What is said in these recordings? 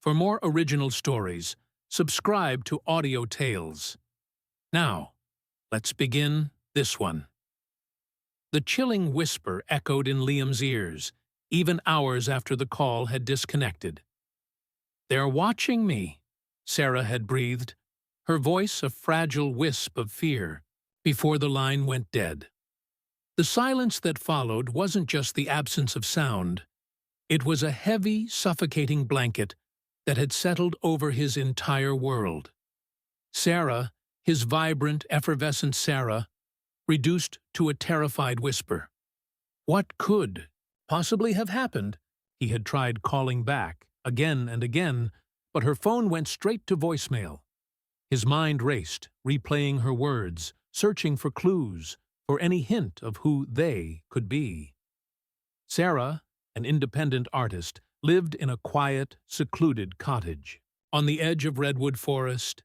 For more original stories, subscribe to Audio Tales. Now, let's begin this one. The chilling whisper echoed in Liam's ears, even hours after the call had disconnected. "They're watching me," Sarah had breathed, her voice a fragile wisp of fear, before the line went dead. The silence that followed wasn't just the absence of sound. It was a heavy, suffocating blanket that had settled over his entire world. Sarah, his vibrant, effervescent Sarah, reduced to a terrified whisper. What could possibly have happened? He had tried calling back, again and again, but her phone went straight to voicemail. His mind raced, replaying her words, searching for clues, for any hint of who they could be. Sarah, an independent artist, lived in a quiet, secluded cottage on the edge of Redwood Forest.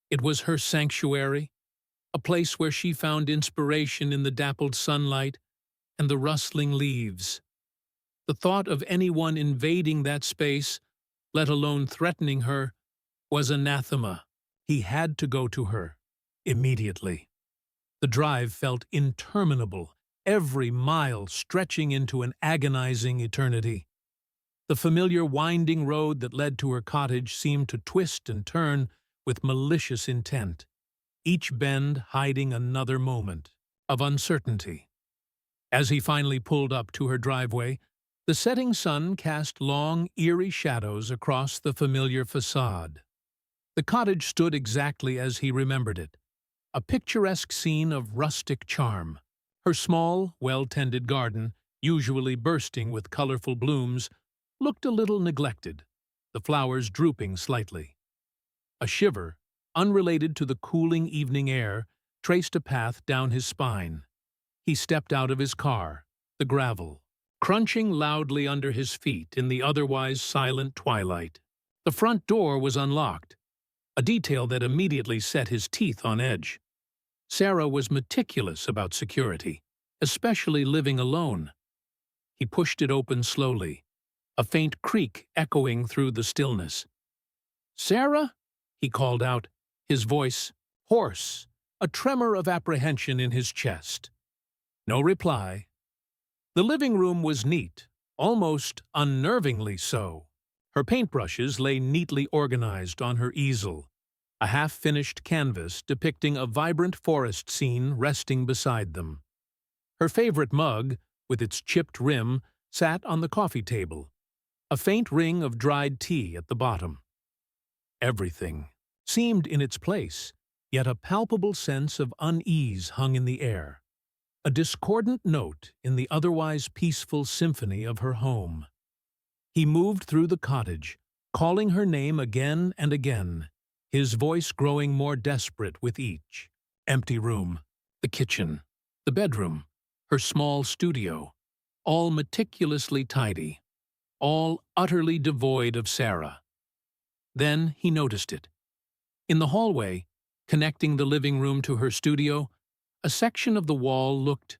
It was her sanctuary, a place where she found inspiration in the dappled sunlight and the rustling leaves. The thought of anyone invading that space, let alone threatening her, was anathema. He had to go to her, immediately. The drive felt interminable, every mile stretching into an agonizing eternity. The familiar winding road that led to her cottage seemed to twist and turn with malicious intent, each bend hiding another moment of uncertainty. As he finally pulled up to her driveway, the setting sun cast long, eerie shadows across the familiar facade. The cottage stood exactly as he remembered it, a picturesque scene of rustic charm. Her small, well-tended garden, usually bursting with colorful blooms, looked a little neglected, the flowers drooping slightly. A shiver, unrelated to the cooling evening air, traced a path down his spine. He stepped out of his car, the gravel, crunching loudly under his feet in the otherwise silent twilight. The front door was unlocked, a detail that immediately set his teeth on edge. Sarah was meticulous about security, especially living alone. He pushed it open slowly, a faint creak echoing through the stillness. "Sarah?" he called out, his voice hoarse, a tremor of apprehension in his chest. No reply. The living room was neat, almost unnervingly so. Her paintbrushes lay neatly organized on her easel, a half-finished canvas depicting a vibrant forest scene resting beside them. Her favorite mug, with its chipped rim, sat on the coffee table, a faint ring of dried tea at the bottom. Everything seemed in its place, yet a palpable sense of unease hung in the air, a discordant note in the otherwise peaceful symphony of her home. He moved through the cottage, calling her name again and again, his voice growing more desperate with each. Empty room, the kitchen, the bedroom, her small studio, all meticulously tidy, all utterly devoid of Sarah. Then he noticed it. In the hallway, connecting the living room to her studio, a section of the wall looked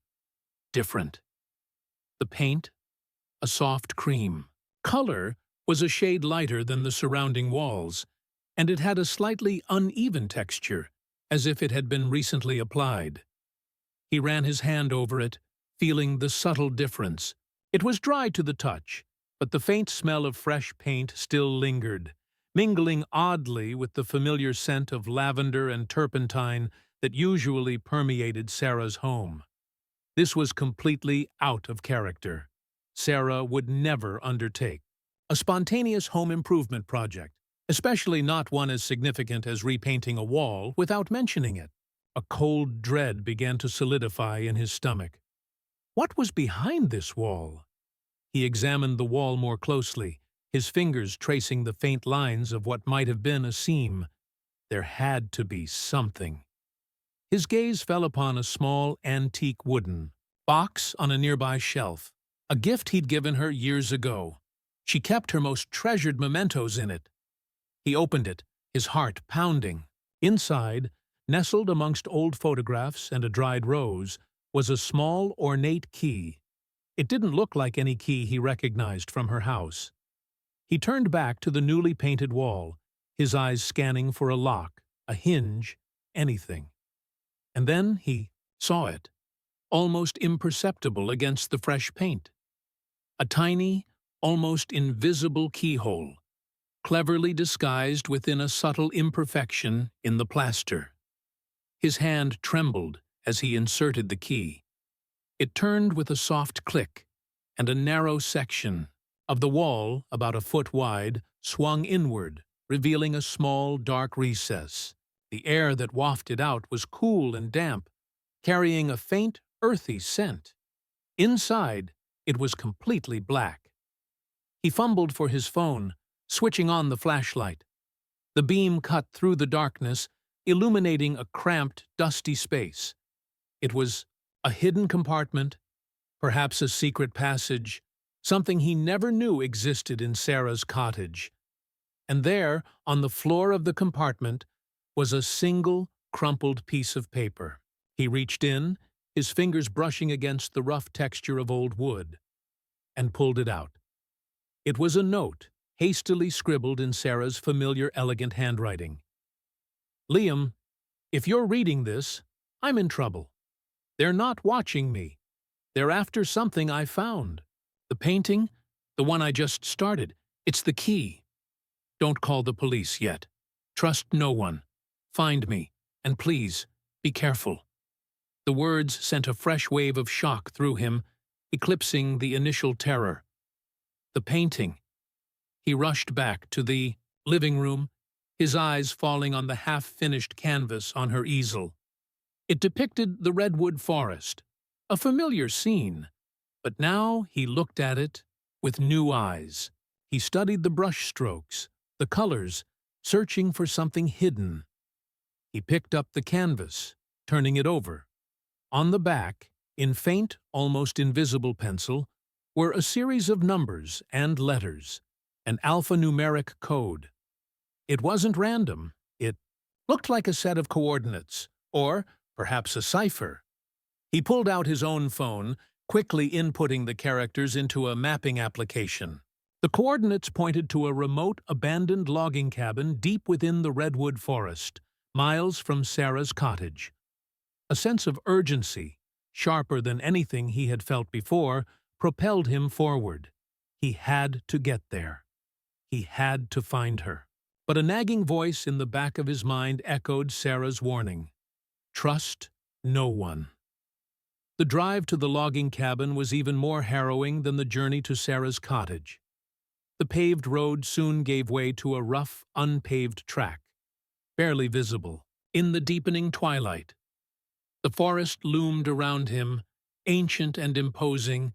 different. The paint, a soft cream. Color was a shade lighter than the surrounding walls, and it had a slightly uneven texture, as if it had been recently applied. He ran his hand over it, feeling the subtle difference. It was dry to the touch, but the faint smell of fresh paint still lingered, mingling oddly with the familiar scent of lavender and turpentine that usually permeated Sarah's home. This was completely out of character. Sarah would never undertake a spontaneous home improvement project, especially not one as significant as repainting a wall, without mentioning it. A cold dread began to solidify in his stomach. What was behind this wall? He examined the wall more closely, his fingers tracing the faint lines of what might have been a seam. There had to be something. His gaze fell upon a small, antique wooden box on a nearby shelf, a gift he'd given her years ago. She kept her most treasured mementos in it. He opened it, his heart pounding. Inside, nestled amongst old photographs and a dried rose, was a small, ornate key. It didn't look like any key he recognized from her house. He turned back to the newly painted wall, his eyes scanning for a lock, a hinge, anything. And then he saw it, almost imperceptible against the fresh paint. A tiny, almost invisible keyhole, cleverly disguised within a subtle imperfection in the plaster. His hand trembled as he inserted the key. It turned with a soft click, and a narrow section of the wall, about a foot wide, swung inward, revealing a small, dark recess. The air that wafted out was cool and damp, carrying a faint, earthy scent. Inside, it was completely black. He fumbled for his phone, switching on the flashlight. The beam cut through the darkness, illuminating a cramped, dusty space. It was a hidden compartment, perhaps a secret passage, something he never knew existed in Sarah's cottage. And there, on the floor of the compartment, was a single, crumpled piece of paper. He reached in, his fingers brushing against the rough texture of old wood, and pulled it out. It was a note, hastily scribbled in Sarah's familiar, elegant handwriting. "Liam, if you're reading this, I'm in trouble. They're not watching me. They're after something I found. The painting, the one I just started, it's the key. Don't call the police yet. Trust no one. Find me, and please, be careful." The words sent a fresh wave of shock through him, eclipsing the initial terror. The painting. He rushed back to the living room, his eyes falling on the half-finished canvas on her easel. It depicted the redwood forest, a familiar scene, but now he looked at it with new eyes. He studied the brushstrokes, the colors, searching for something hidden. He picked up the canvas, turning it over. On the back, in faint, almost invisible pencil, were a series of numbers and letters, an alphanumeric code. It wasn't random. It looked like a set of coordinates, or perhaps a cipher. He pulled out his own phone, quickly inputting the characters into a mapping application. The coordinates pointed to a remote, abandoned logging cabin deep within the redwood forest, miles from Sarah's cottage. A sense of urgency, sharper than anything he had felt before, propelled him forward. He had to get there. He had to find her. But a nagging voice in the back of his mind echoed Sarah's warning. Trust no one. The drive to the logging cabin was even more harrowing than the journey to Sarah's cottage. The paved road soon gave way to a rough, unpaved track, barely visible, in the deepening twilight. The forest loomed around him, ancient and imposing,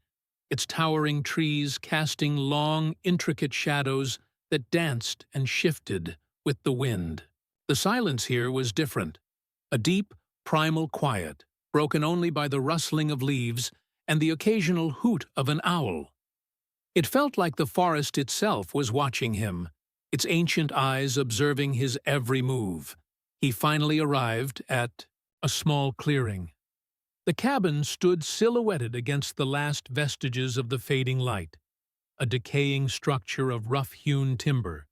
its towering trees casting long, intricate shadows that danced and shifted with the wind. The silence here was different, a deep, primal quiet, broken only by the rustling of leaves and the occasional hoot of an owl. It felt like the forest itself was watching him, its ancient eyes observing his every move. He finally arrived at a small clearing. The cabin stood silhouetted against the last vestiges of the fading light, a decaying structure of rough-hewn timber,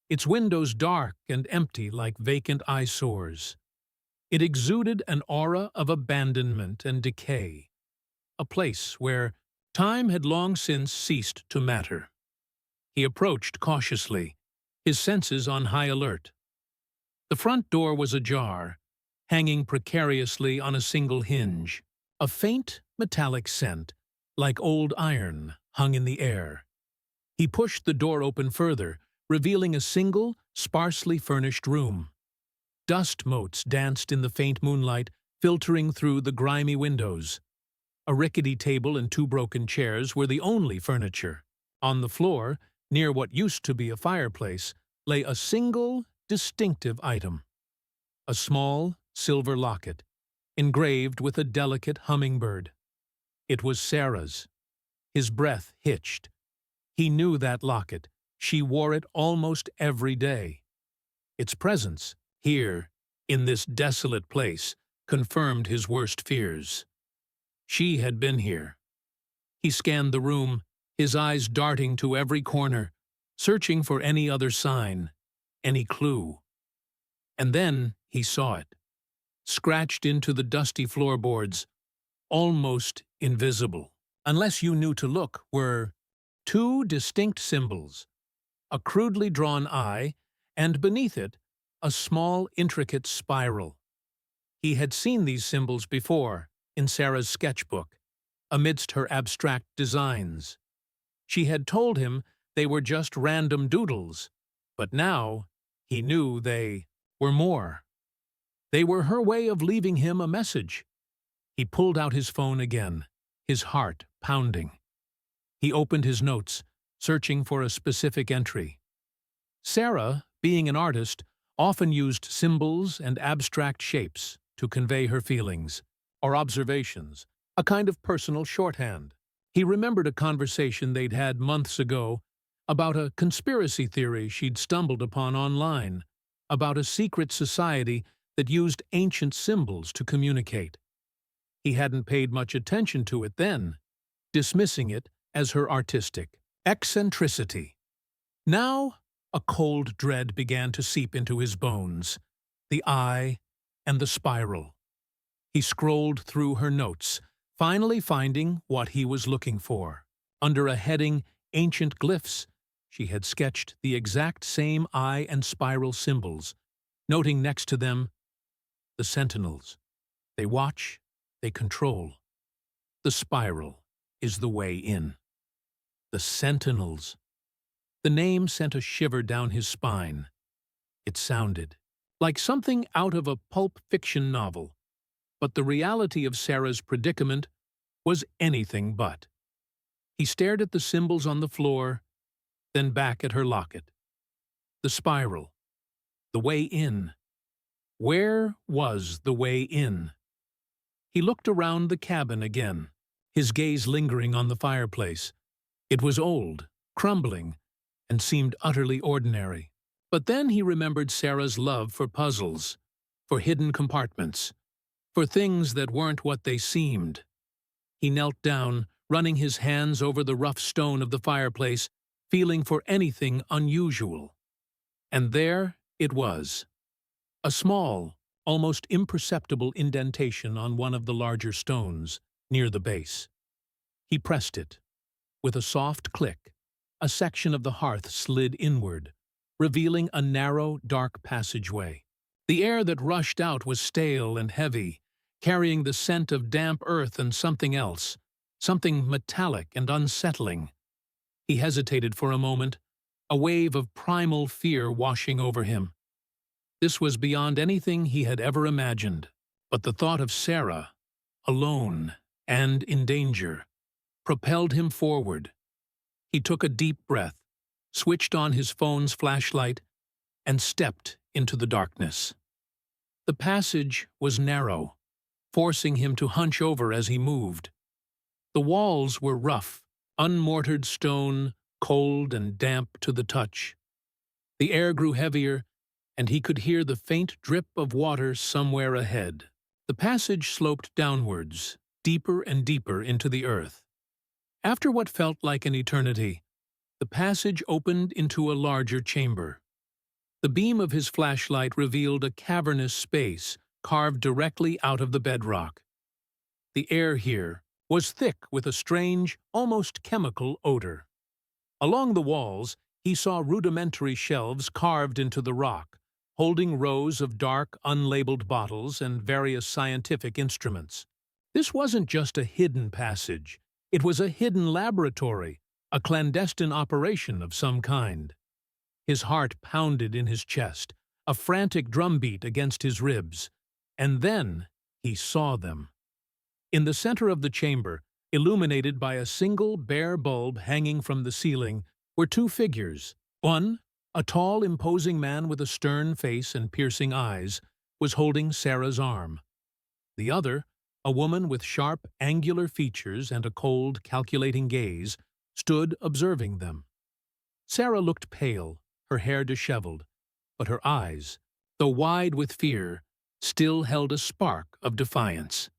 its windows dark and empty like vacant eyesores. It exuded an aura of abandonment and decay, a place where time had long since ceased to matter. He approached cautiously, his senses on high alert. The front door was ajar, hanging precariously on a single hinge. A faint, metallic scent, like old iron, hung in the air. He pushed the door open further, revealing a single, sparsely furnished room. Dust motes danced in the faint moonlight, filtering through the grimy windows. A rickety table and two broken chairs were the only furniture. On the floor, near what used to be a fireplace, lay a single, distinctive item. A small, silver locket, engraved with a delicate hummingbird. It was Sarah's. His breath hitched. He knew that locket. She wore it almost every day. Its presence, here, in this desolate place, confirmed his worst fears. She had been here. He scanned the room, his eyes darting to every corner, searching for any other sign, any clue. And then he saw it, scratched into the dusty floorboards, almost invisible. Unless you knew to look, were two distinct symbols, a crudely drawn eye, and beneath it, a small, intricate spiral. He had seen these symbols before, in Sarah's sketchbook, amidst her abstract designs. She had told him they were just random doodles, but now he knew they were more. They were her way of leaving him a message. He pulled out his phone again, his heart pounding. He opened his notes, searching for a specific entry. Sarah, being an artist, often used symbols and abstract shapes to convey her feelings or observations, a kind of personal shorthand. He remembered a conversation they'd had months ago about a conspiracy theory she'd stumbled upon online, about a secret society that used ancient symbols to communicate. He hadn't paid much attention to it then, dismissing it as her artistic eccentricity. Now, a cold dread began to seep into his bones, the eye and the spiral. He scrolled through her notes, finally finding what he was looking for. Under a heading, Ancient Glyphs, she had sketched the exact same eye and spiral symbols, noting next to them, the sentinels. They watch, they control. The spiral is the way in. The sentinels. The name sent a shiver down his spine. It sounded like something out of a pulp fiction novel, but the reality of Sarah's predicament was anything but. He stared at the symbols on the floor, then back at her locket. The spiral. The way in. Where was the way in? He looked around the cabin again, his gaze lingering on the fireplace. It was old, crumbling, and seemed utterly ordinary. But then he remembered Sarah's love for puzzles, for hidden compartments, for things that weren't what they seemed. He knelt down, running his hands over the rough stone of the fireplace, feeling for anything unusual. And there it was. A small, almost imperceptible indentation on one of the larger stones, near the base. He pressed it. With a soft click, a section of the hearth slid inward, revealing a narrow, dark passageway. The air that rushed out was stale and heavy, carrying the scent of damp earth and something else, something metallic and unsettling. He hesitated for a moment, a wave of primal fear washing over him. This was beyond anything he had ever imagined, but the thought of Sarah, alone and in danger, propelled him forward. He took a deep breath, switched on his phone's flashlight, and stepped into the darkness. The passage was narrow, forcing him to hunch over as he moved. The walls were rough, unmortared stone, cold and damp to the touch. The air grew heavier, and he could hear the faint drip of water somewhere ahead. The passage sloped downwards, deeper and deeper into the earth. After what felt like an eternity, the passage opened into a larger chamber. The beam of his flashlight revealed a cavernous space carved directly out of the bedrock. The air here was thick with a strange, almost chemical odor. Along the walls, he saw rudimentary shelves carved into the rock, holding rows of dark, unlabeled bottles and various scientific instruments. This wasn't just a hidden passage. It was a hidden laboratory, a clandestine operation of some kind. His heart pounded in his chest, a frantic drumbeat against his ribs. And then he saw them. In the center of the chamber, illuminated by a single bare bulb hanging from the ceiling, were two figures. One, a tall, imposing man with a stern face and piercing eyes, was holding Sarah's arm. The other, a woman with sharp, angular features and a cold, calculating gaze, stood observing them. Sarah looked pale, her hair disheveled, but her eyes, though wide with fear, still held a spark of defiance.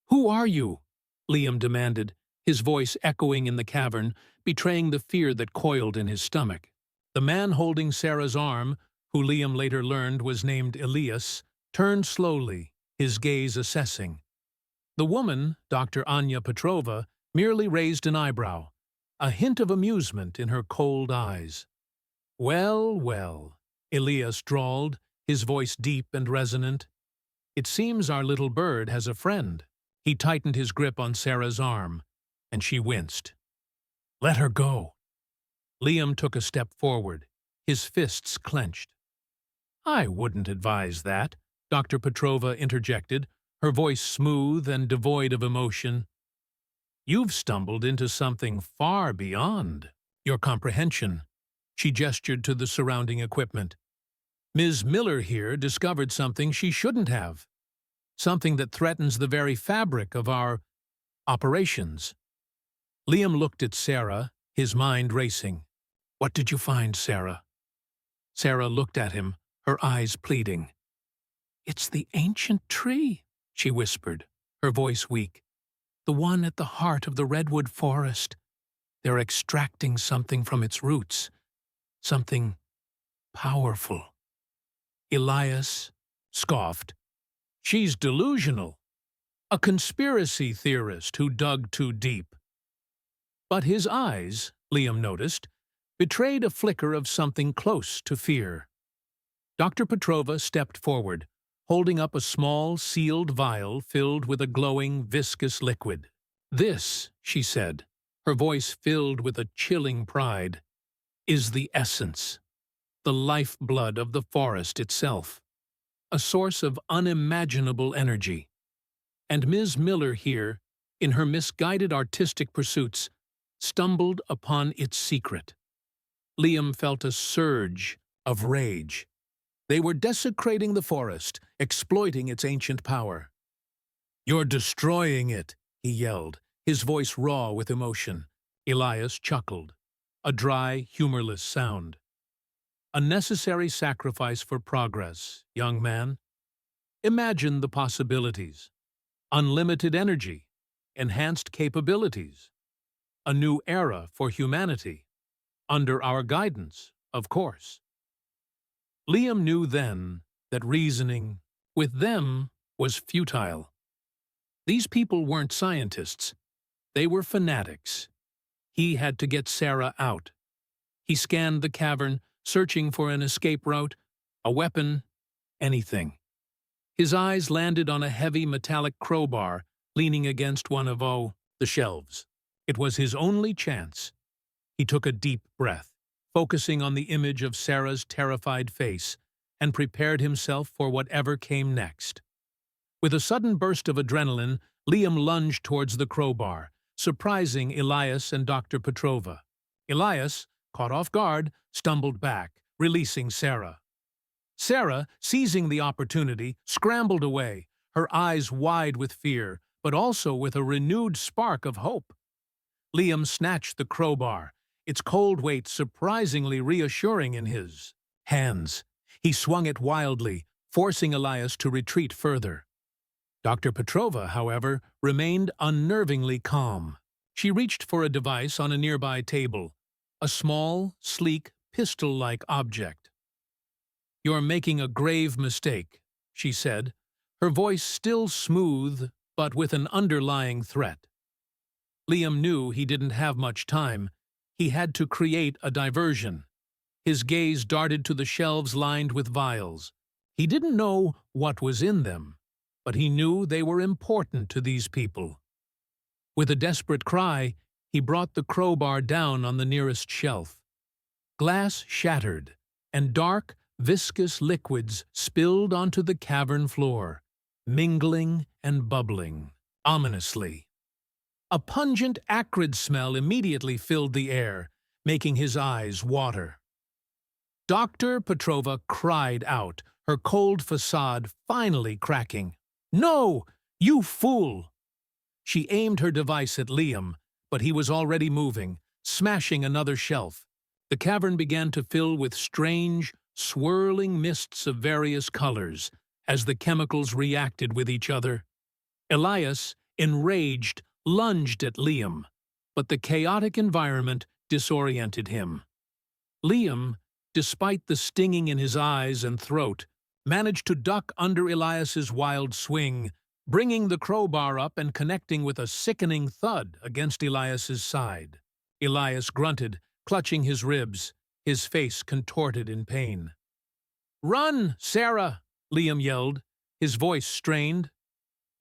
"Who are you?" Liam demanded, his voice echoing in the cavern, betraying the fear that coiled in his stomach. The man holding Sarah's arm, who Liam later learned was named Elias, turned slowly, his gaze assessing. The woman, Dr. Anya Petrova, merely raised an eyebrow, a hint of amusement in her cold eyes. "Well, well," Elias drawled, his voice deep and resonant. "It seems our little bird has a friend." He tightened his grip on Sarah's arm, and she winced. "Let her go." Liam took a step forward, his fists clenched. "I wouldn't advise that," Dr. Petrova interjected, her voice smooth and devoid of emotion. "You've stumbled into something far beyond your comprehension." She gestured to the surrounding equipment. "Ms. Miller here discovered something she shouldn't have. Something that threatens the very fabric of our operations." Liam looked at Sarah, his mind racing. "What did you find, Sarah?" Sarah looked at him, her eyes pleading. "It's the ancient tree," she whispered, her voice weak. "The one at the heart of the redwood forest. They're extracting something from its roots. Something powerful." Elias scoffed. "She's delusional. A conspiracy theorist who dug too deep." But his eyes, Liam noticed, betrayed a flicker of something close to fear. Dr. Petrova stepped forward, holding up a small, sealed vial filled with a glowing, viscous liquid. "This," she said, her voice filled with a chilling pride, "is the essence, the lifeblood of the forest itself, a source of unimaginable energy. And Ms. Miller here, in her misguided artistic pursuits, stumbled upon its secret." Liam felt a surge of rage. They were desecrating the forest, exploiting its ancient power. "You're destroying it," he yelled, his voice raw with emotion. Elias chuckled, a dry, humorless sound. "A necessary sacrifice for progress, young man. Imagine the possibilities. Unlimited energy, enhanced capabilities. A new era for humanity. Under our guidance, of course." Liam knew then that reasoning with them was futile. These people weren't scientists. They were fanatics. He had to get Sarah out. He scanned the cavern, searching for an escape route, a weapon, anything. His eyes landed on a heavy metallic crowbar leaning against one of the shelves. It was his only chance. He took a deep breath, focusing on the image of Sarah's terrified face, and prepared himself for whatever came next. With a sudden burst of adrenaline, Liam lunged towards the crowbar, surprising Elias and Dr. Petrova. Elias, caught off guard, stumbled back, releasing Sarah. Sarah, seizing the opportunity, scrambled away, her eyes wide with fear, but also with a renewed spark of hope. Liam snatched the crowbar, its cold weight surprisingly reassuring in his hands. He swung it wildly, forcing Elias to retreat further. Dr. Petrova, however, remained unnervingly calm. She reached for a device on a nearby table, a small, sleek, pistol-like object. "You're making a grave mistake," she said, her voice still smooth but with an underlying threat. Liam knew he didn't have much time. He had to create a diversion. His gaze darted to the shelves lined with vials. He didn't know what was in them, but he knew they were important to these people. With a desperate cry, he brought the crowbar down on the nearest shelf. Glass shattered, and dark, viscous liquids spilled onto the cavern floor, mingling and bubbling ominously. A pungent, acrid smell immediately filled the air, making his eyes water. Dr. Petrova cried out, her cold facade finally cracking. "No! You fool!" She aimed her device at Liam, but he was already moving, smashing another shelf. The cavern began to fill with strange, swirling mists of various colors as the chemicals reacted with each other. Elias, enraged, lunged at Liam, but the chaotic environment disoriented him. Liam, despite the stinging in his eyes and throat, managed to duck under Elias's wild swing, bringing the crowbar up and connecting with a sickening thud against Elias's side. Elias grunted, clutching his ribs, his face contorted in pain. "Run, Sarah!" Liam yelled, his voice strained.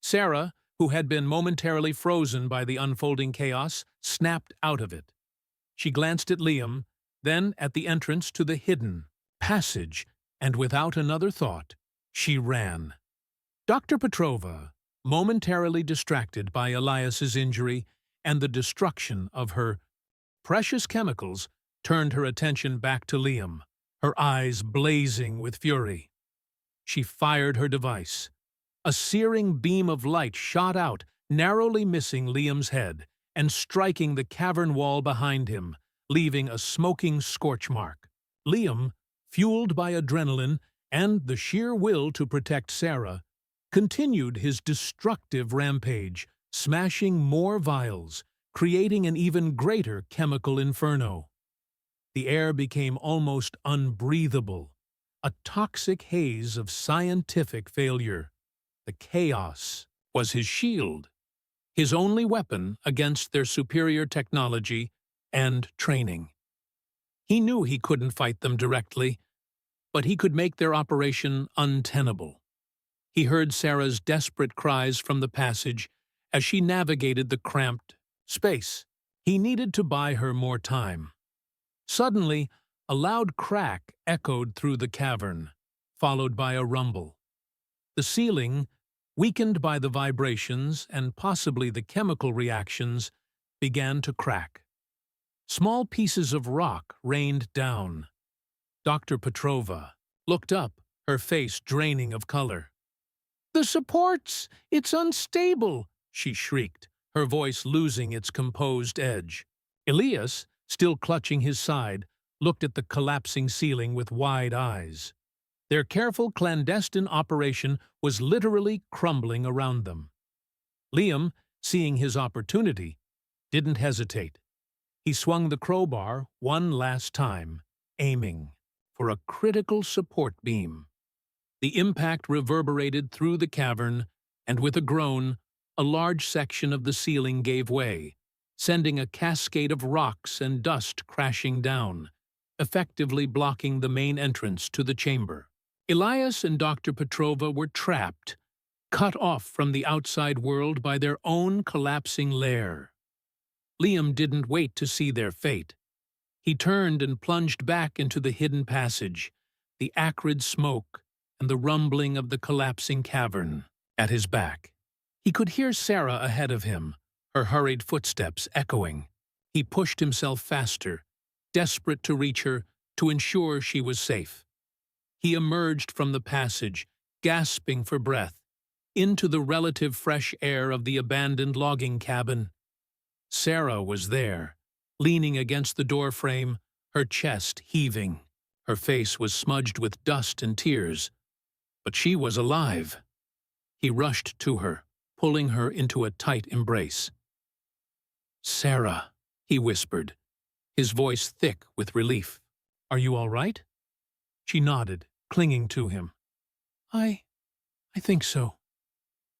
Sarah, who had been momentarily frozen by the unfolding chaos, snapped out of it. She glanced at Liam, then at the entrance to the hidden passage, and without another thought, she ran. Dr. Petrova, momentarily distracted by Elias's injury and the destruction of her precious chemicals, turned her attention back to Liam, her eyes blazing with fury. She fired her device. A searing beam of light shot out, narrowly missing Liam's head and striking the cavern wall behind him, leaving a smoking scorch mark. Liam, fueled by adrenaline and the sheer will to protect Sarah, continued his destructive rampage, smashing more vials, creating an even greater chemical inferno. The air became almost unbreathable, a toxic haze of scientific failure. The chaos was his shield, his only weapon against their superior technology and training. He knew he couldn't fight them directly, but he could make their operation untenable. He heard Sarah's desperate cries from the passage as she navigated the cramped space. He needed to buy her more time. Suddenly, a loud crack echoed through the cavern, followed by a rumble. The ceiling, weakened by the vibrations and possibly the chemical reactions, began to crack. Small pieces of rock rained down. Dr. Petrova looked up, her face draining of color. "The supports! It's unstable!" she shrieked, her voice losing its composed edge. Elias, still clutching his side, looked at the collapsing ceiling with wide eyes. Their careful clandestine operation was literally crumbling around them. Liam, seeing his opportunity, didn't hesitate. He swung the crowbar one last time, aiming for a critical support beam. The impact reverberated through the cavern, and with a groan, a large section of the ceiling gave way, sending a cascade of rocks and dust crashing down, effectively blocking the main entrance to the chamber. Elias and Dr. Petrova were trapped, cut off from the outside world by their own collapsing lair. Liam didn't wait to see their fate. He turned and plunged back into the hidden passage, the acrid smoke and the rumbling of the collapsing cavern at his back. He could hear Sarah ahead of him, her hurried footsteps echoing. He pushed himself faster, desperate to reach her, to ensure she was safe. He emerged from the passage, gasping for breath, into the relative fresh air of the abandoned logging cabin. Sarah was there, leaning against the doorframe, her chest heaving. Her face was smudged with dust and tears, but she was alive. He rushed to her, pulling her into a tight embrace. "Sarah," he whispered, his voice thick with relief. "Are you all right?" She nodded, clinging to him. I think so.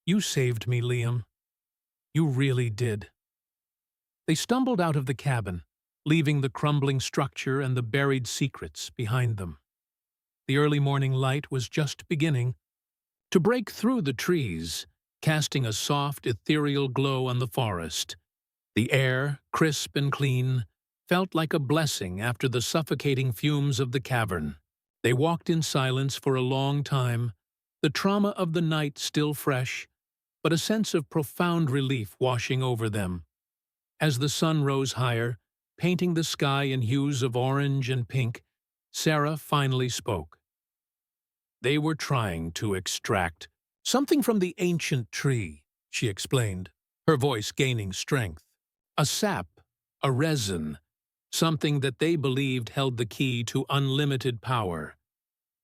You saved me, Liam. You really did." They stumbled out of the cabin, leaving the crumbling structure and the buried secrets behind them. The early morning light was just beginning to break through the trees, casting a soft, ethereal glow on the forest. The air, crisp and clean, felt like a blessing after the suffocating fumes of the cavern. They walked in silence for a long time, the trauma of the night still fresh, but a sense of profound relief washing over them. As the sun rose higher, painting the sky in hues of orange and pink, Sarah finally spoke. "They were trying to extract something from the ancient tree," she explained, her voice gaining strength. "A sap, a resin, something that they believed held the key to unlimited power.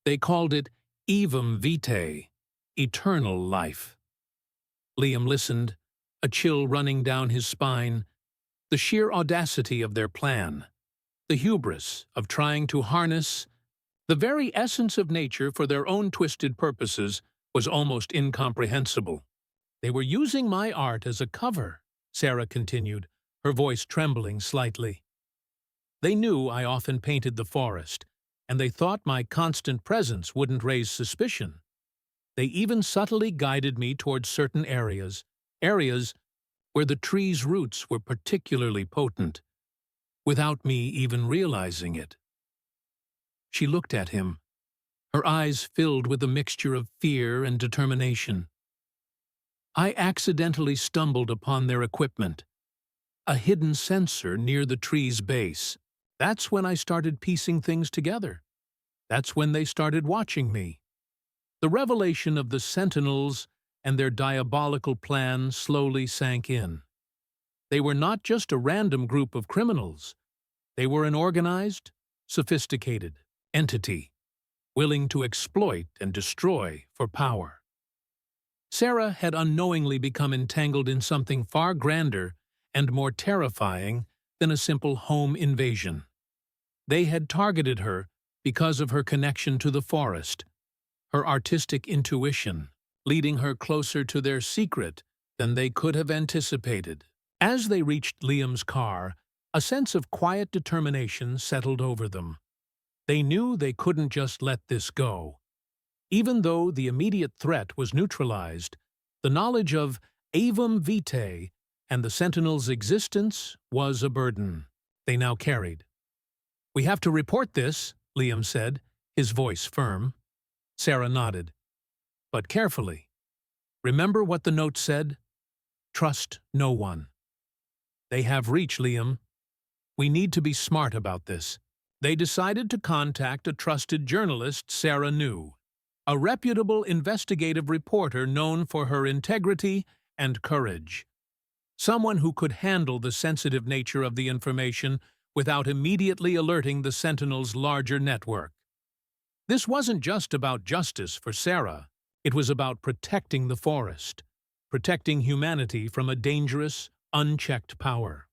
They called it Evum Vitae, eternal life." Liam listened, a chill running down his spine. The sheer audacity of their plan, The hubris of trying to harness the very essence of nature for their own twisted purposes was almost incomprehensible. They were using my art as a cover, Sarah continued, her voice trembling slightly. They knew I often painted the forest, and they thought my constant presence wouldn't raise suspicion. They even subtly guided me towards certain areas where the tree's roots were particularly potent, without me even realizing it. She looked at him, her eyes filled with a mixture of fear and determination. I accidentally stumbled upon their equipment, a hidden sensor near the tree's base. That's when I started piecing things together. That's when they started watching me. The revelation of the Sentinels and their diabolical plan slowly sank in. They were not just a random group of criminals. They were an organized, sophisticated entity, willing to exploit and destroy for power. Sarah had unknowingly become entangled in something far grander and more terrifying than a simple home invasion. They had targeted her because of her connection to the forest, her artistic intuition, leading her closer to their secret than they could have anticipated. As they reached Liam's car, a sense of quiet determination settled over them. They knew they couldn't just let this go. Even though the immediate threat was neutralized, the knowledge of Avum Vitae and the Sentinel's existence was a burden they now carried. "We have to report this," Liam said, his voice firm. Sarah nodded. "But carefully. Remember what the note said? Trust no one." "They have reach, Liam. We need to be smart about this." They decided to contact a trusted journalist Sarah knew, a reputable investigative reporter known for her integrity and courage. Someone who could handle the sensitive nature of the information without immediately alerting the Sentinel's larger network. This wasn't just about justice for Sarah. It was about protecting the forest, protecting humanity from a dangerous, unchecked power.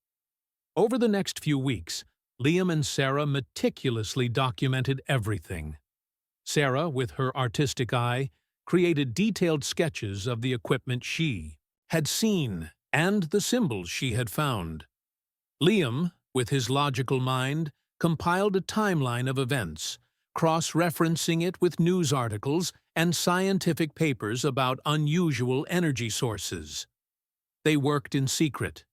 Over the next few weeks, Liam and Sarah meticulously documented everything. Sarah, with her artistic eye, created detailed sketches of the equipment she had seen and the symbols she had found. Liam, with his logical mind, compiled a timeline of events, cross-referencing it with news articles and scientific papers about unusual energy sources. They worked in secret,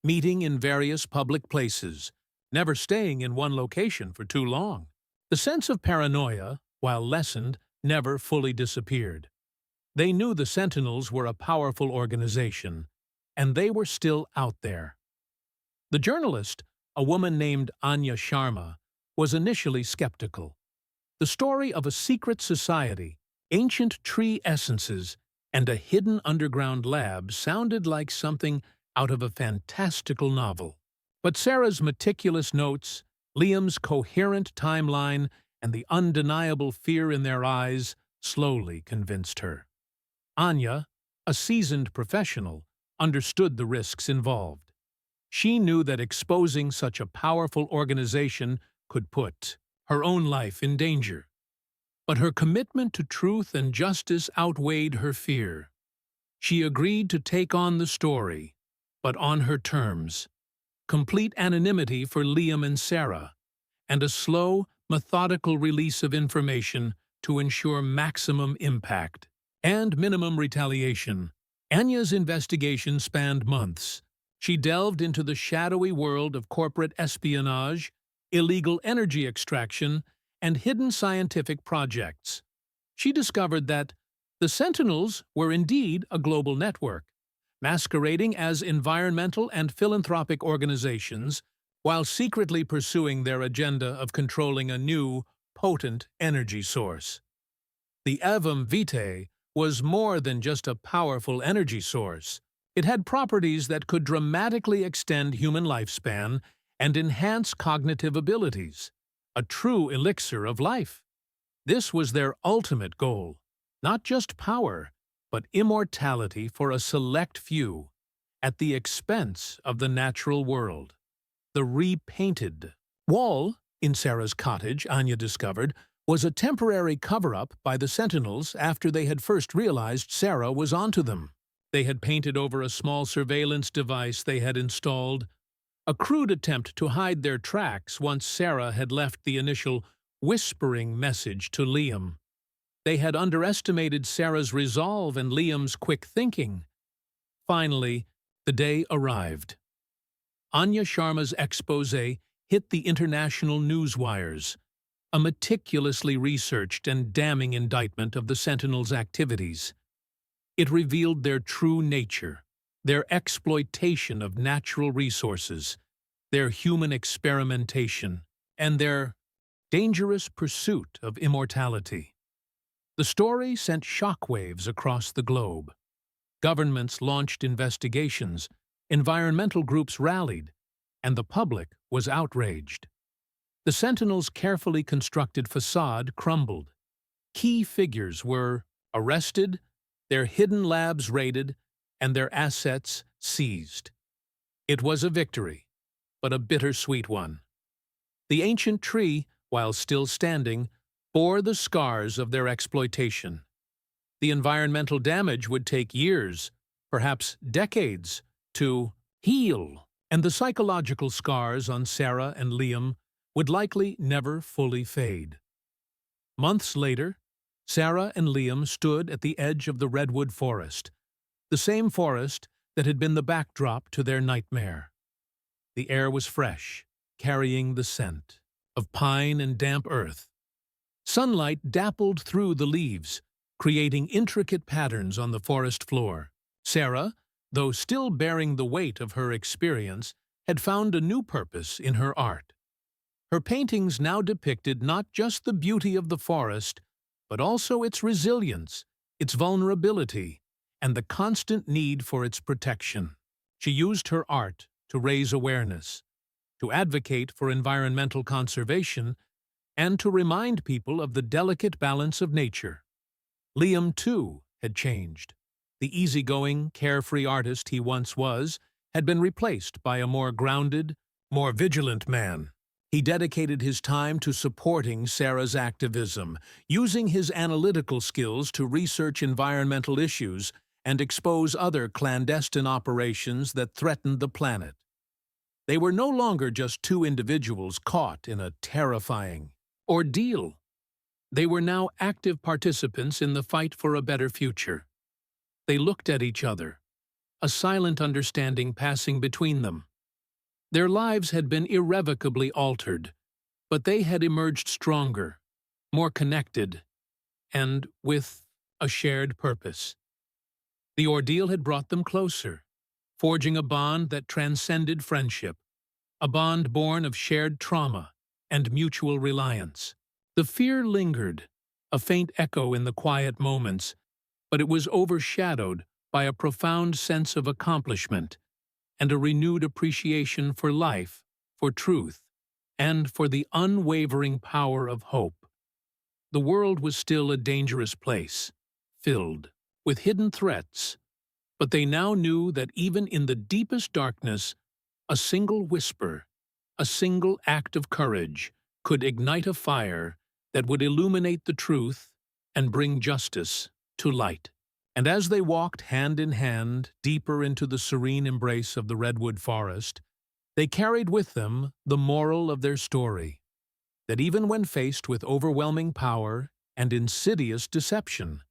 meeting in various public places, never staying in one location for too long. The sense of paranoia, while lessened, never fully disappeared. They knew the Sentinels were a powerful organization, and they were still out there. The journalist, a woman named Anya Sharma, was initially skeptical. The story of a secret society, ancient tree essences, and a hidden underground lab sounded like something out of a fantastical novel. But Sarah's meticulous notes, Liam's coherent timeline, and the undeniable fear in their eyes slowly convinced her. Anya, a seasoned professional, understood the risks involved. She knew that exposing such a powerful organization could put her own life in danger. But her commitment to truth and justice outweighed her fear. She agreed to take on the story, but on her terms. Complete anonymity for Liam and Sarah, and a slow, methodical release of information to ensure maximum impact and minimum retaliation. Anya's investigation spanned months. She delved into the shadowy world of corporate espionage, illegal energy extraction, and hidden scientific projects. She discovered that the Sentinels were indeed a global network, masquerading as environmental and philanthropic organizations while secretly pursuing their agenda of controlling a new, potent energy source. The Avum Vitae was more than just a powerful energy source. It had properties that could dramatically extend human lifespan and enhance cognitive abilities, a true elixir of life. This was their ultimate goal, not just power, but immortality for a select few, at the expense of the natural world. The repainted Wall, in Sarah's cottage, Anya discovered, was a temporary cover-up by the Sentinels after they had first realized Sarah was onto them. They had painted over a small surveillance device they had installed, a crude attempt to hide their tracks once Sarah had left the initial whispering message to Liam. They had underestimated Sarah's resolve and Liam's quick thinking. Finally, the day arrived. Anya Sharma's exposé hit the international news wires, a meticulously researched and damning indictment of the Sentinels' activities. It revealed their true nature, their exploitation of natural resources, their human experimentation, and their dangerous pursuit of immortality. The story sent shockwaves across the globe. Governments launched investigations, environmental groups rallied, and the public was outraged. The Sentinels' carefully constructed facade crumbled. Key figures were arrested, their hidden labs raided, and their assets seized. It was a victory, but a bittersweet one. The ancient tree, while still standing, bore the scars of their exploitation. The environmental damage would take years, perhaps decades, to heal, and the psychological scars on Sarah and Liam would likely never fully fade. Months later, Sarah and Liam stood at the edge of the redwood forest, the same forest that had been the backdrop to their nightmare. The air was fresh, carrying the scent of pine and damp earth. Sunlight dappled through the leaves, creating intricate patterns on the forest floor. Sarah, though still bearing the weight of her experience, had found a new purpose in her art. Her paintings now depicted not just the beauty of the forest, but also its resilience, its vulnerability, and the constant need for its protection. She used her art to raise awareness, to advocate for environmental conservation, and to remind people of the delicate balance of nature. Liam, too, had changed. The easygoing, carefree artist he once was had been replaced by a more grounded, more vigilant man. He dedicated his time to supporting Sarah's activism, using his analytical skills to research environmental issues and expose other clandestine operations that threatened the planet. They were no longer just two individuals caught in a terrifying ordeal. They were now active participants in the fight for a better future. They looked at each other, a silent understanding passing between them. Their lives had been irrevocably altered, but they had emerged stronger, more connected, and with a shared purpose. The ordeal had brought them closer, forging a bond that transcended friendship, a bond born of shared trauma and mutual reliance. The fear lingered, a faint echo in the quiet moments, but it was overshadowed by a profound sense of accomplishment and a renewed appreciation for life, for truth, and for the unwavering power of hope. The world was still a dangerous place, filled with hidden threats, but they now knew that even in the deepest darkness, a single whisper, a single act of courage could ignite a fire that would illuminate the truth and bring justice to light. And as they walked hand in hand deeper into the serene embrace of the redwood forest, they carried with them the moral of their story, that even when faced with overwhelming power and insidious deception,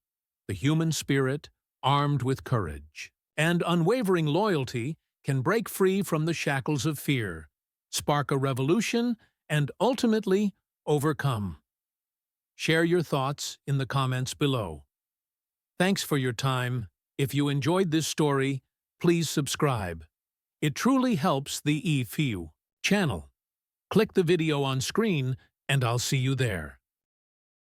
the human spirit, armed with courage and unwavering loyalty, can break free from the shackles of fear, spark a revolution, and ultimately overcome. Share your thoughts in the comments below. Thanks for your time. If you enjoyed this story, please subscribe. It truly helps the EFU channel. Click the video on screen, and I'll see you there.